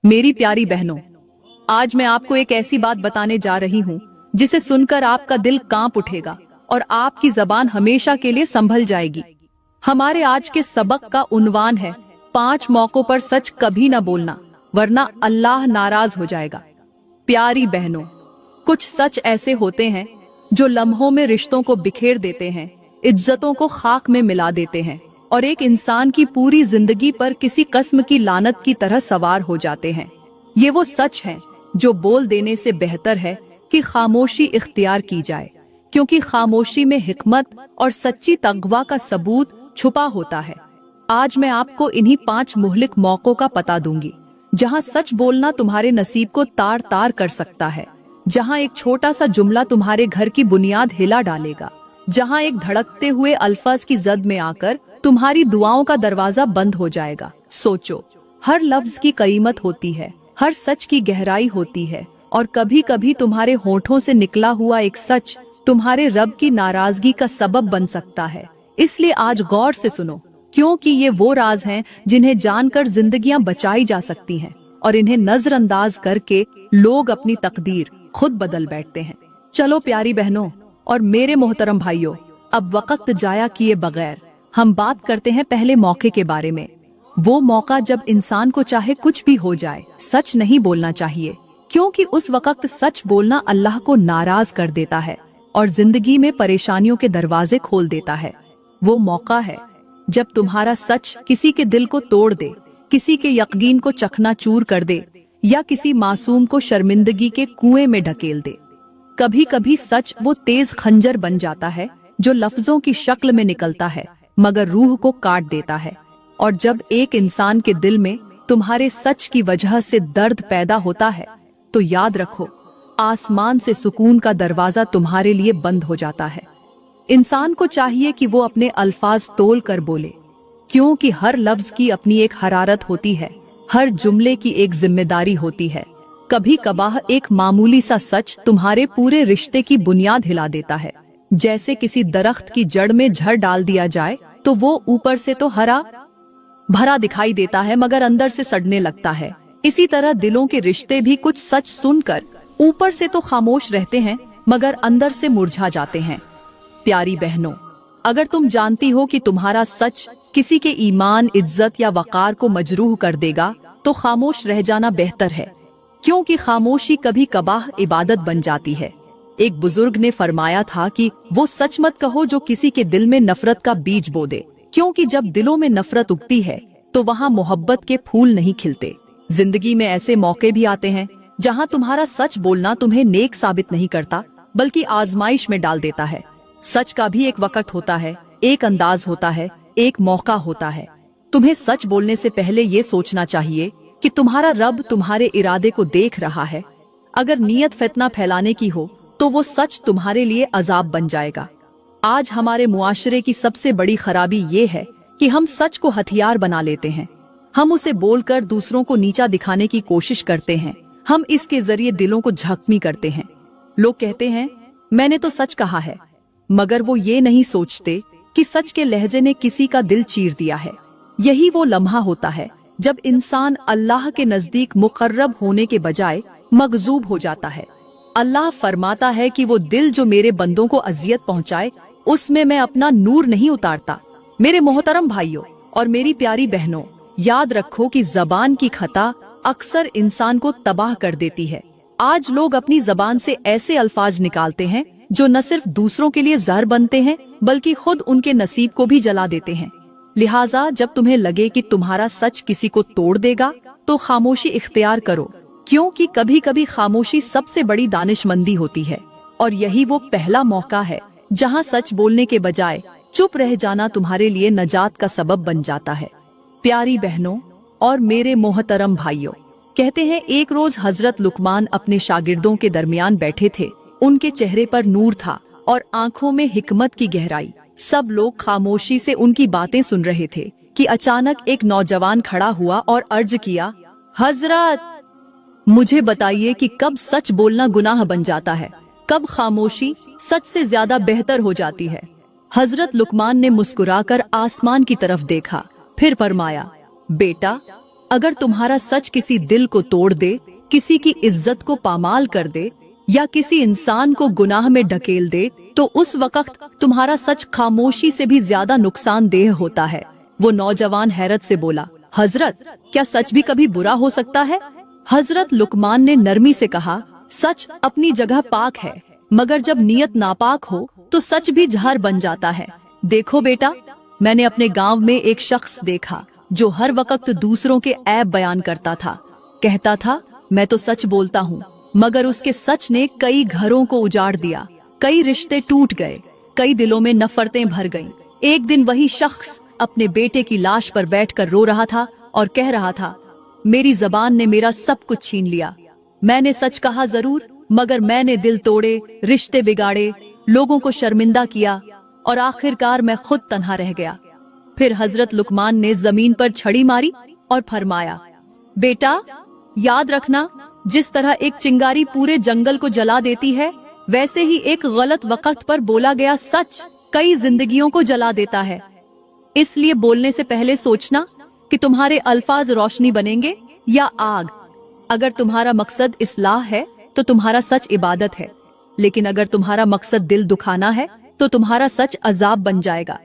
मेरी प्यारी बहनों, आज मैं आपको एक ऐसी बात बताने जा रही हूँ जिसे सुनकर आपका दिल कांप उठेगा और आपकी जबान हमेशा के लिए संभल जाएगी। हमारे आज के सबक का उन्वान है 5 मौकों पर सच कभी न बोलना, वरना अल्लाह नाराज हो जाएगा। प्यारी बहनों, कुछ सच ऐसे होते हैं जो लम्हों में रिश्तों को बिखेर देते हैं, इज्जतों को खाक में मिला देते हैं और एक इंसान की पूरी जिंदगी पर किसी किस्म की लानत की तरह सवार हो जाते हैं। ये वो सच हैं जो बोल देने से बेहतर है कि खामोशी इख्तियार की जाए, क्योंकि खामोशी में हिकमत और सच्ची तक़वा का सबूत छुपा होता है। आज मैं आपको इन्हीं 5 मुहलिक मौकों का पता दूंगी जहां सच बोलना तुम्हारे नसीब को तार तार कर सकता है, जहां एक छोटा सा जुमला तुम्हारे घर की बुनियाद हिला डालेगा, जहां एक धड़कते हुए अल्फाज की जद में आकर तुम्हारी दुआओं का दरवाजा बंद हो जाएगा। सोचो, हर लफ्ज की कीमत होती है, हर सच की गहराई होती है और कभी कभी तुम्हारे होठों से निकला हुआ एक सच तुम्हारे रब की नाराजगी का सबब बन सकता है। इसलिए आज गौर से सुनो, क्योंकि ये वो राज हैं जिन्हें जानकर जिंदगियां बचाई जा सकती हैं और इन्हें नजरअंदाज करके लोग अपनी तकदीर खुद बदल बैठते हैं। चलो प्यारी बहनों और मेरे मोहतरम भाइयों, अब वक्त जाया किए बगैर हम बात करते हैं पहले मौके के बारे में। वो मौका जब इंसान को चाहे कुछ भी हो जाए, सच नहीं बोलना चाहिए, क्योंकि उस वक्त सच बोलना अल्लाह को नाराज कर देता है और जिंदगी में परेशानियों के दरवाजे खोल देता है। वो मौका है जब तुम्हारा सच किसी के दिल को तोड़ दे, किसी के यकीन को चकनाचूर कर दे या किसी मासूम को शर्मिंदगी के कुएं में ढकेल दे। कभी कभी सच वो तेज खंजर बन जाता है जो लफ्जों की शक्ल में निकलता है मगर रूह को काट देता है। और जब एक इंसान के दिल में तुम्हारे सच की वजह से दर्द पैदा होता है तो याद रखो, आसमान से सुकून का दरवाजा तुम्हारे लिए बंद हो जाता है। इंसान को चाहिए कि वो अपने अल्फाज तोल कर बोले, क्योंकि हर लफ्ज की अपनी एक हरारत होती है, हर जुमले की एक जिम्मेदारी होती है। कभी कभार एक मामूली सा सच तुम्हारे पूरे रिश्ते की बुनियाद हिला देता है। जैसे किसी दरख्त की जड़ में झड़ डाल दिया जाए तो वो ऊपर से तो हरा भरा दिखाई देता है मगर अंदर से सड़ने लगता है। इसी तरह दिलों के रिश्ते भी कुछ सच सुनकर ऊपर से तो खामोश रहते हैं मगर अंदर से मुरझा जाते हैं। प्यारी बहनों, अगर तुम जानती हो कि तुम्हारा सच किसी के ईमान, इज्जत या वकार को मजरूह कर देगा तो खामोश रह जाना बेहतर है, क्योंकि खामोशी कभी कभार इबादत बन जाती है। एक बुजुर्ग ने फरमाया था कि वो सच मत कहो जो किसी के दिल में नफरत का बीज बो दे, क्योंकि जब दिलों में नफरत उगती है तो वहाँ मोहब्बत के फूल नहीं खिलते। जिंदगी में ऐसे मौके भी आते हैं जहाँ तुम्हारा सच बोलना तुम्हें नेक साबित नहीं करता बल्कि आजमाइश में डाल देता है। सच का भी एक वक्त होता है, एक अंदाज होता है, एक मौका होता है। तुम्हें सच बोलने से पहले ये सोचना चाहिए कि तुम्हारा रब तुम्हारे इरादे को देख रहा है। अगर नीयत फितना फैलाने की हो तो वो सच तुम्हारे लिए अजाब बन जाएगा। आज हमारे मुआशरे की सबसे बड़ी खराबी ये है कि हम सच को हथियार बना लेते हैं। हम उसे बोलकर दूसरों को नीचा दिखाने की कोशिश करते हैं। हम इसके जरिए दिलों को जख्मी करते हैं। लोग कहते हैं मैंने तो सच कहा है, मगर वो ये नहीं सोचते कि सच के लहजे ने किसी का दिल चीर दिया है। यही वो लम्हा होता है जब इंसान अल्लाह के नजदीक मुकर्रब होने के बजाय मगजूब हो जाता है। अल्लाह फरमाता है कि वो दिल जो मेरे बंदों को अजियत पहुंचाए उसमें मैं अपना नूर नहीं उतारता। मेरे मोहतरम भाइयों और मेरी प्यारी बहनों, याद रखो कि जबान की खता अक्सर इंसान को तबाह कर देती है। आज लोग अपनी जबान से ऐसे अल्फाज निकालते हैं जो न सिर्फ दूसरों के लिए जहर बनते हैं बल्कि खुद उनके नसीब को भी जला देते हैं। लिहाजा जब तुम्हें लगे कि तुम्हारा सच किसी को तोड़ देगा तो खामोशी इख्तियार करो, क्योंकि कभी कभी खामोशी सबसे बड़ी दानिशमंदी होती है। और यही वो पहला मौका है जहां सच बोलने के बजाय चुप रह जाना तुम्हारे लिए नजात का सबब बन जाता है। प्यारी बहनों और मेरे मोहतरम भाइयों, कहते हैं एक रोज हजरत लुकमान अपने शागिर्दों के दरमियान बैठे थे। उनके चेहरे पर नूर था और आंखों में हिकमत की गहराई। सब लोग खामोशी से उनकी बातें सुन रहे थे कि अचानक एक नौजवान खड़ा हुआ और अर्ज किया, हजरत, मुझे बताइए कि कब सच बोलना गुनाह बन जाता है, कब खामोशी सच से ज्यादा बेहतर हो जाती है। हजरत लुकमान ने मुस्कुराकर आसमान की तरफ देखा, फिर फरमाया, बेटा, अगर तुम्हारा सच किसी दिल को तोड़ दे, किसी की इज्जत को पामाल कर दे या किसी इंसान को गुनाह में ढकेल दे, तो उस वक्त तुम्हारा सच खामोशी से भी ज्यादा नुकसानदेह होता है। वो नौजवान हैरत से बोला, हजरत, क्या सच भी कभी बुरा हो सकता है? हजरत लुकमान ने नरमी से कहा, सच अपनी जगह पाक है, मगर जब नीयत नापाक हो तो सच भी जहर बन जाता है। देखो बेटा, मैंने अपने गांव में एक शख्स देखा जो हर वक्त दूसरों के ऐब बयान करता था। कहता था, मैं तो सच बोलता हूँ, मगर उसके सच ने कई घरों को उजाड़ दिया, कई रिश्ते टूट गए, कई दिलों में नफरतें भर गईं। एक दिन वही शख्स अपने बेटे की लाश पर बैठकर रो रहा था और कह रहा था, मेरी जबान ने मेरा सब कुछ छीन लिया। मैंने सच कहा जरूर, मगर मैंने दिल तोड़े, रिश्ते बिगाड़े, लोगों को शर्मिंदा किया और आखिरकार मैं खुद तन्हा रह गया। फिर हजरत लुकमान ने जमीन पर छड़ी मारी और फरमाया, बेटा, याद रखना, जिस तरह एक चिंगारी पूरे जंगल को जला देती है, वैसे ही एक गलत वक्त पर बोला गया सच कई जिंदगियों को जला देता है। इसलिए बोलने से पहले सोचना कि तुम्हारे अल्फाज रोशनी बनेंगे या आग। अगर तुम्हारा मकसद इस्लाह है तो तुम्हारा सच इबादत है, लेकिन अगर तुम्हारा मकसद दिल दुखाना है तो तुम्हारा सच अजाब बन जाएगा।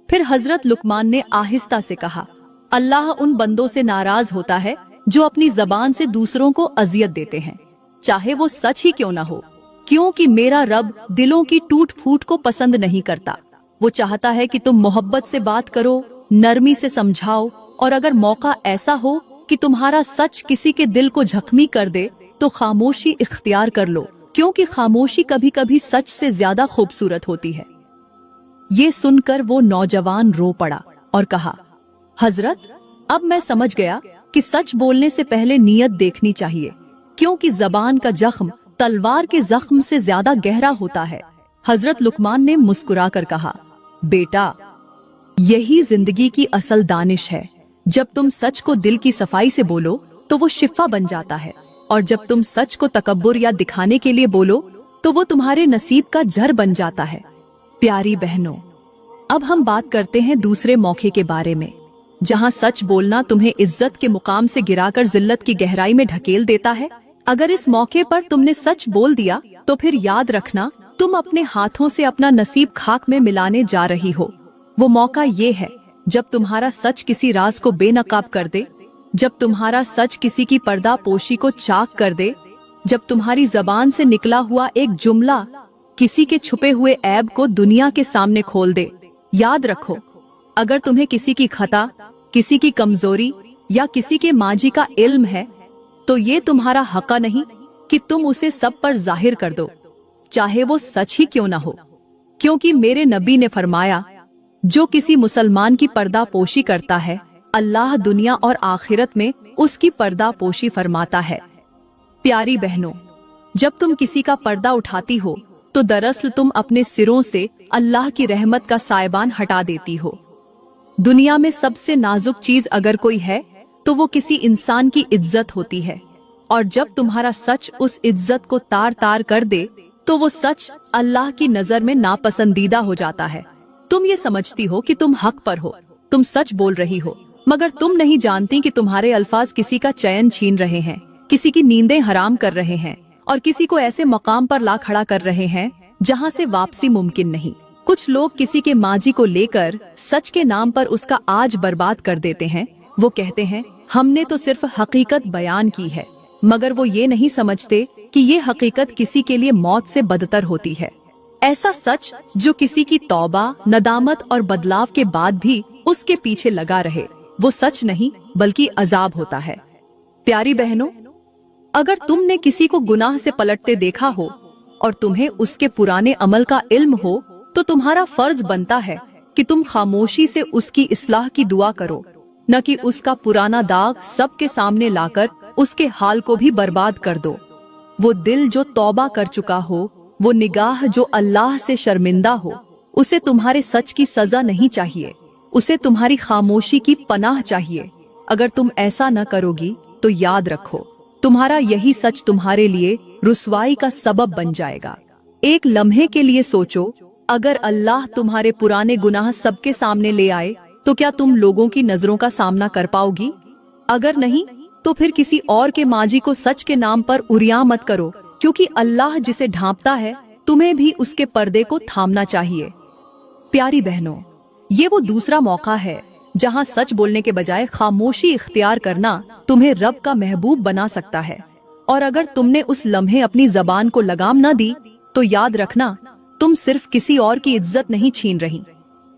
फिर हजरत लुकमान ने आहिस्ता से कहा, अल्लाह उन बंदों से नाराज होता है जो अपनी जबान से दूसरों को अजियत देते हैं, चाहे वो सच ही क्यों ना हो, क्योंकि मेरा रब दिलों की टूट फूट को पसंद नहीं करता। वो चाहता है कि तुम मोहब्बत से बात करो, नरमी से समझाओ, और अगर मौका ऐसा हो कि तुम्हारा सच किसी के दिल को जख्मी कर दे तो खामोशी इख्तियार कर लो, क्योंकि खामोशी कभी कभी सच से ज्यादा खूबसूरत होती है। ये सुनकर वो नौजवान रो पड़ा और कहा, हजरत, अब मैं समझ गया कि सच बोलने से पहले नीयत देखनी चाहिए, क्योंकि जबान का जख्म तलवार के जख्म से ज्यादा गहरा होता है। हजरत लुकमान ने मुस्कुराकर कहा, बेटा, यही जिंदगी की असल दानिश है। जब तुम सच को दिल की सफाई से बोलो तो वो शिफा बन जाता है, और जब तुम सच को तकब्बुर या दिखाने के लिए बोलो तो वो तुम्हारे नसीब का जहर बन जाता है। प्यारी बहनों, अब हम बात करते हैं दूसरे मौके के बारे में, जहां सच बोलना तुम्हें इज्जत के मुकाम से गिराकर जिल्लत की गहराई में ढकेल देता है। अगर इस मौके पर तुमने सच बोल दिया तो फिर याद रखना, तुम अपने हाथों से अपना नसीब खाक में मिलाने जा रही हो। वो मौका ये है जब तुम्हारा सच किसी राज को बेनकाब कर दे, जब तुम्हारा सच किसी की पर्दा पोशी को चाक कर दे, जब तुम्हारी जबान से निकला हुआ एक जुमला किसी के छुपे हुए ऐब को दुनिया के सामने खोल दे। याद रखो, अगर तुम्हें किसी की खता, किसी की कमजोरी या किसी के माजी का इल्म है तो ये तुम्हारा हक नहीं कि तुम उसे सब पर जाहिर कर दो, चाहे वो सच ही क्यों ना हो, क्योंकि मेरे नबी ने फरमाया, जो किसी मुसलमान की पर्दा पोशी करता है, अल्लाह दुनिया और आखिरत में उसकी पर्दा पोशी फरमाता है। प्यारी बहनों, जब तुम किसी का पर्दा उठाती हो तो दरअसल तुम अपने सिरों से अल्लाह की रहमत का साइबान हटा देती हो। दुनिया में सबसे नाजुक चीज अगर कोई है तो वो किसी इंसान की इज्जत होती है, और जब तुम्हारा सच उस इज्जत को तार तार कर दे तो वो सच अल्लाह की नजर में नापसंदीदा हो जाता है। तुम ये समझती हो कि तुम हक पर हो, तुम सच बोल रही हो, मगर तुम नहीं जानती कि तुम्हारे अल्फाज किसी का चैन छीन रहे हैं, किसी की नींदें हराम कर रहे हैं, और किसी को ऐसे मकाम पर ला खड़ा कर रहे हैं जहां से वापसी मुमकिन नहीं। कुछ लोग किसी के माजी को लेकर सच के नाम पर उसका आज बर्बाद कर देते हैं। वो कहते हैं, हमने तो सिर्फ हकीकत बयान की है, मगर वो ये नहीं समझते कि ये हकीकत किसी के लिए मौत से बदतर होती है। ऐसा सच जो किसी की तौबा, नदामत और बदलाव के बाद भी उसके पीछे लगा रहे, वो सच नहीं बल्कि अजाब होता है। प्यारी बहनों, अगर तुमने किसी को गुनाह से पलटते देखा हो और तुम्हें उसके पुराने अमल का इल्म हो तो तुम्हारा फर्ज बनता है कि तुम खामोशी से उसकी इस्लाह की दुआ करो, न कि उसका पुराना दाग सबके सामने लाकर उसके हाल को भी बर्बाद कर दो। वो दिल जो तौबा कर चुका हो, वो निगाह जो अल्लाह से शर्मिंदा हो, उसे तुम्हारे सच की सजा नहीं चाहिए, उसे तुम्हारी खामोशी की पनाह चाहिए। अगर तुम ऐसा न करोगी तो याद रखो, तुम्हारा यही सच तुम्हारे लिए रुसवाई का सबब बन जाएगा। एक लम्हे के लिए सोचो, अगर अल्लाह तुम्हारे पुराने गुनाह सबके सामने ले आए तो क्या तुम लोगों की नजरों का सामना कर पाओगी? अगर नहीं तो फिर किसी और के माजी को सच के नाम पर उरिया मत करो, क्योंकि अल्लाह जिसे ढांपता है तुम्हें भी उसके पर्दे को थामना चाहिए। प्यारी बहनों, ये वो दूसरा मौका है जहां सच बोलने के बजाय खामोशी इख्तियार करना तुम्हें रब का महबूब बना सकता है। और अगर तुमने उस लम्हे अपनी जबान को लगाम न दी तो याद रखना, तुम सिर्फ किसी और की इज्जत नहीं छीन रही,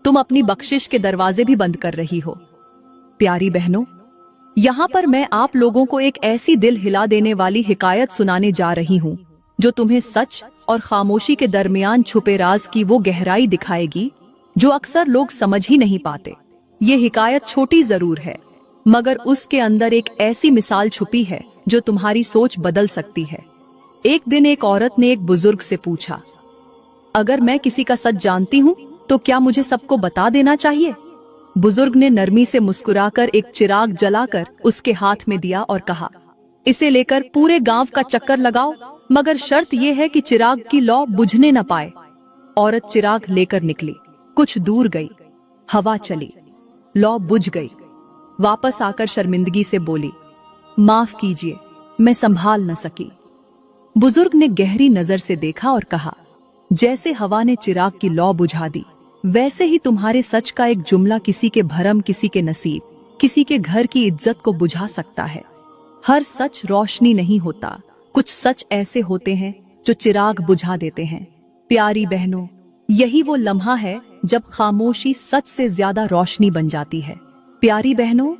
तुम अपनी बख्शिश के दरवाजे भी बंद कर रही हो। प्यारी बहनों, यहाँ पर मैं आप लोगों को एक ऐसी दिल हिला देने वाली हिकायत सुनाने जा रही हूँ जो तुम्हें सच और खामोशी के दरमियान छुपे राज की वो गहराई दिखाएगी जो अक्सर लोग समझ ही नहीं पाते। ये हिकायत छोटी जरूर है, मगर उसके अंदर एक ऐसी मिसाल छुपी है जो तुम्हारी सोच बदल सकती है। एक दिन एक औरत ने एक बुजुर्ग से पूछा, अगर मैं किसी का सच जानती हूँ तो क्या मुझे सबको बता देना चाहिए? बुजुर्ग ने नरमी से मुस्कुराकर एक चिराग जलाकर उसके हाथ में दिया और कहा, इसे लेकर पूरे गांव का चक्कर लगाओ, मगर शर्त यह है कि चिराग की लौ बुझने न पाए। औरत चिराग लेकर निकली, कुछ दूर गई, हवा चली, लौ बुझ गई। वापस आकर शर्मिंदगी से बोली, माफ कीजिए, मैं संभाल न सकी। बुजुर्ग ने गहरी नजर से देखा और कहा, जैसे हवा ने चिराग की लौ बुझा दी, वैसे ही तुम्हारे सच का एक जुमला किसी के भरम, किसी के नसीब, किसी के घर की इज्जत को बुझा सकता है। हर सच रोशनी नहीं होता, कुछ सच ऐसे होते हैं जो चिराग बुझा देते हैं। प्यारी बहनों, यही वो लम्हा है जब खामोशी सच से ज्यादा रोशनी बन जाती है। प्यारी बहनों,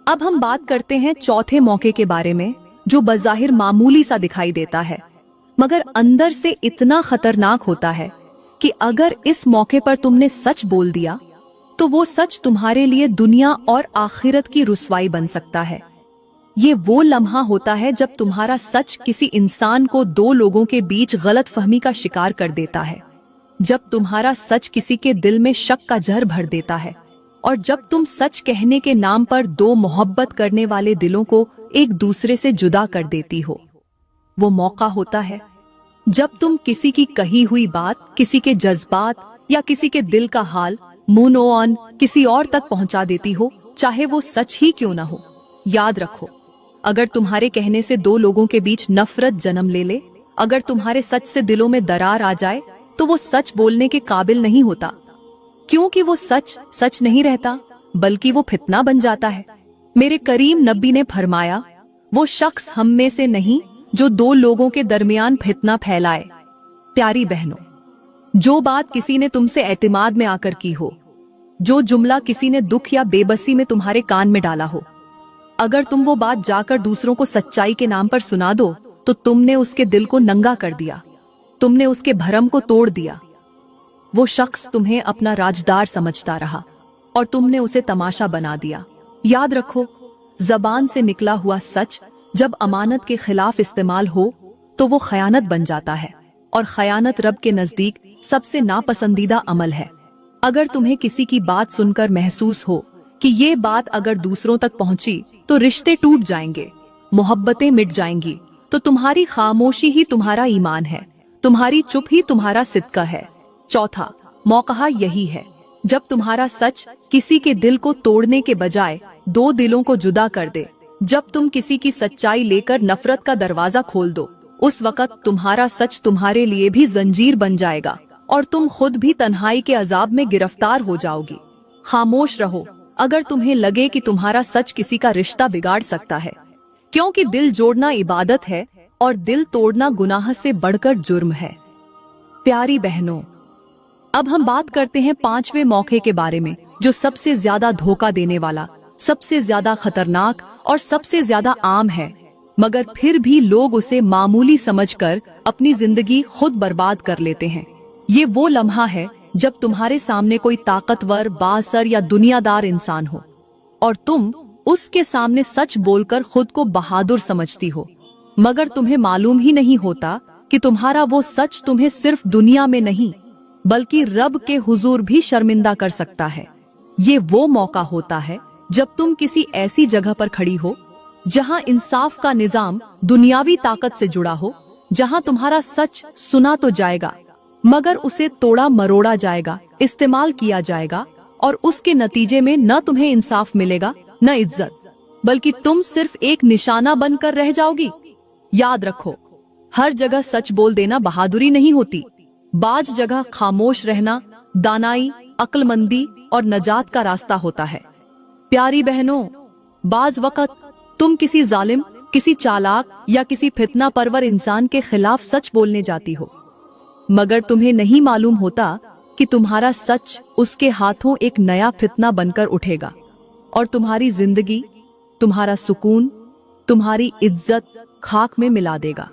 अब हम बात करते हैं चौथे मौके के बारे में, जो बज़ाहिर मामूली सा दिखाई देता है मगर अंदर से इतना खतरनाक होता है कि अगर इस मौके पर तुमने सच बोल दिया तो वो सच तुम्हारे लिए दुनिया और आखिरत की रुसवाई बन सकता है। ये वो लम्हा होता है जब तुम्हारा सच किसी इंसान को दो लोगों के बीच गलत फहमी का शिकार कर देता है, जब तुम्हारा सच किसी के दिल में शक का जहर भर देता है, और जब तुम सच कहने के नाम पर दो मोहब्बत करने वाले दिलों को एक दूसरे से जुदा कर देती हो। वो मौका होता है जब तुम किसी की कही हुई बात, किसी के जज्बात या किसी के दिल का हाल मूव ऑन किसी और तक पहुंचा देती हो, चाहे वो सच ही क्यों ना हो। याद रखो, अगर तुम्हारे कहने से दो लोगों के बीच नफरत जन्म ले ले, अगर तुम्हारे सच से दिलों में दरार आ जाए, तो वो सच बोलने के काबिल नहीं होता, क्योंकि वो सच सच नहीं रहता बल्कि वो फितना बन जाता है। मेरे करीम नबी ने फरमाया, वो शख्स हम में से नहीं जो दो लोगों के दरमियान फितना फैलाए। प्यारी बहनों, जो बात किसी ने तुमसे एतमाद में आकर की हो, जो जुमला किसी ने दुख या बेबसी में तुम्हारे कान में डाला हो, अगर तुम वो बात जाकर दूसरों को सच्चाई के नाम पर सुना दो तो तुमने उसके दिल को नंगा कर दिया, तुमने उसके भरम को तोड़ दिया। वो शख्स तुम्हें अपना राजदार समझता रहा और तुमने उसे तमाशा बना दिया। याद रखो, जबान से निकला हुआ सच जब अमानत के खिलाफ इस्तेमाल हो तो वो खयानत बन जाता है, और खयानत रब के नजदीक सबसे नापसंदीदा अमल है। अगर तुम्हें किसी की बात सुनकर महसूस हो कि ये बात अगर दूसरों तक पहुंची तो रिश्ते टूट जाएंगे, मोहब्बतें मिट जाएंगी, तो तुम्हारी खामोशी ही तुम्हारा ईमान है, तुम्हारी चुप ही तुम्हारा सिद्का है। चौथा मौका यही है जब तुम्हारा सच किसी के दिल को तोड़ने के बजाय दो दिलों को जुदा कर दे। जब तुम किसी की सच्चाई लेकर नफरत का दरवाजा खोल दो, उस वक्त तुम्हारा सच तुम्हारे लिए भी जंजीर बन जाएगा और तुम खुद भी तन्हाई के अजाब में गिरफ्तार हो जाओगी। खामोश रहो अगर तुम्हें लगे कि तुम्हारा सच किसी का रिश्ता बिगाड़ सकता है, क्योंकि दिल जोड़ना इबादत है और दिल तोड़ना गुनाह से बढ़कर जुर्म है। प्यारी बहनों, अब हम बात करते हैं पांचवें मौके के बारे में, जो सबसे ज्यादा धोखा देने वाला, सबसे ज्यादा खतरनाक और सबसे ज्यादा आम है, मगर फिर भी लोग उसे मामूली समझकर अपनी जिंदगी खुद बर्बाद कर लेते हैं। ये वो लम्हा है जब तुम्हारे सामने कोई ताकतवर, बाअसर या दुनियादार इंसान हो और तुम उसके सामने सच बोलकर खुद को बहादुर समझती हो, मगर तुम्हें मालूम ही नहीं होता कि तुम्हारा वो सच तुम्हें सिर्फ दुनिया में नहीं बल्कि रब के हुजूर भी शर्मिंदा कर सकता है। ये वो मौका होता है जब तुम किसी ऐसी जगह पर खड़ी हो जहां इंसाफ का निजाम दुनियावी ताकत से जुड़ा हो, जहां तुम्हारा सच सुना तो जाएगा मगर उसे तोड़ा मरोड़ा जाएगा, इस्तेमाल किया जाएगा और उसके नतीजे में न तुम्हें इंसाफ मिलेगा न इज्जत। बल्कि तुम सिर्फ एक निशाना बनकर रह जाओगी। याद रखो, हर जगह सच बोल देना बहादुरी नहीं होती। बाज जगह खामोश रहना दानाई, अक्लमंदी और नजात का रास्ता होता है। प्यारी बहनों, बाज वक्त तुम किसी जालिम, किसी चालाक या किसी फितना परवर इंसान के खिलाफ सच बोलने जाती हो, मगर तुम्हें नहीं मालूम होता कि तुम्हारा सच उसके हाथों एक नया फितना बनकर उठेगा और तुम्हारी जिंदगी, तुम्हारा सुकून, तुम्हारी इज्जत खाक में मिला देगा।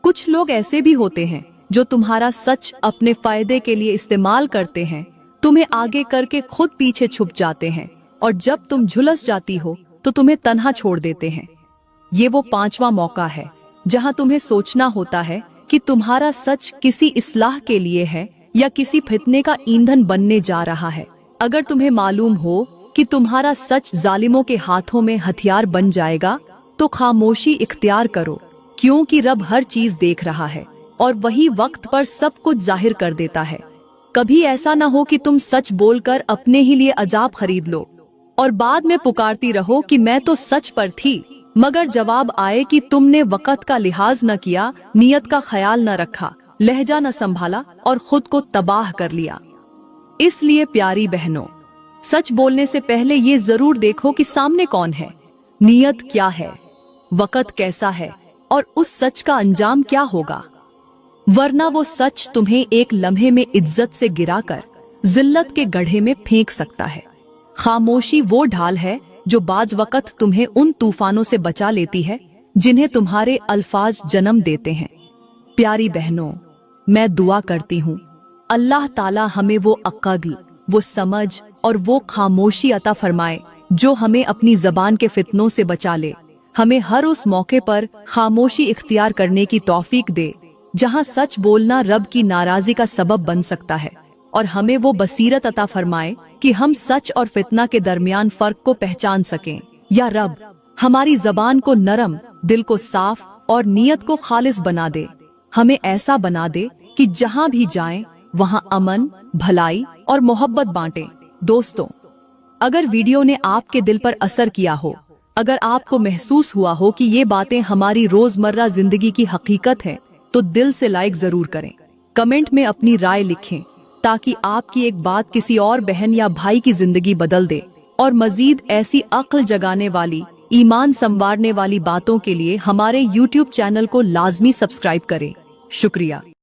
कुछ लोग ऐसे भी होते हैं जो तुम्हारा सच अपने फायदे के लिए इस्तेमाल करते हैं, तुम्हें आगे करके खुद पीछे छुप जाते हैं और जब तुम झुलस जाती हो तो तुम्हें तन्हा छोड़ देते हैं। ये वो 5वां मौका है जहां तुम्हें सोचना होता है कि तुम्हारा सच किसी इस्लाह के लिए है या किसी फितने का ईंधन बनने जा रहा है। अगर तुम्हें मालूम हो कि तुम्हारा सच जालिमों के हाथों में हथियार बन जाएगा तो खामोशी इख्तियार करो, क्योंकि रब हर चीज देख रहा है और वही वक्त पर सब कुछ जाहिर कर देता है। कभी ऐसा न हो कि तुम सच बोलकर अपने ही लिए अजाब खरीद लो और बाद में पुकारती रहो कि मैं तो सच पर थी, मगर जवाब आए कि तुमने वक्त का लिहाज न किया, नियत का ख्याल न रखा, लहजा न संभाला और खुद को तबाह कर लिया। इसलिए प्यारी बहनों, सच बोलने से पहले ये जरूर देखो कि सामने कौन है, नियत क्या है, वक्त कैसा है और उस सच का अंजाम क्या होगा, वरना वो सच तुम्हें एक लम्हे में इज्जत से गिराकर जिल्लत के गड्ढे में फेंक सकता है। खामोशी वो ढाल है जो बाज वक्त तुम्हें उन तूफानों से बचा लेती है जिन्हें तुम्हारे अल्फाज जन्म देते हैं। प्यारी बहनों, मैं दुआ करती हूँ अल्लाह ताला हमें वो अक्ल, वो समझ और वो खामोशी अता फरमाए जो हमें अपनी जबान के फितनों से बचा ले। हमें हर उस मौके पर खामोशी इख्तियार करने की तौफीक दे जहां सच बोलना रब की नाराजी का सबब बन सकता है, और हमें वो बसीरत अता फरमाए कि हम सच और फितना के दरमियान फर्क को पहचान सकें। या रब हमारी जबान को नरम, दिल को साफ और नियत को खालिस बना दे। हमें ऐसा बना दे कि जहां भी जाएं वहां अमन, भलाई और मोहब्बत बांटें। दोस्तों, अगर वीडियो ने आपके दिल पर असर किया हो, अगर आपको महसूस हुआ हो कि ये बातें हमारी रोजमर्रा जिंदगी की हकीकत है, तो दिल से लाइक जरूर करें। कमेंट में अपनी राय लिखें ताकि आपकी एक बात किसी और बहन या भाई की जिंदगी बदल दे। और मजीद ऐसी अक्ल जगाने वाली, ईमान संवारने वाली बातों के लिए हमारे YouTube चैनल को लाजमी सब्सक्राइब करें। शुक्रिया।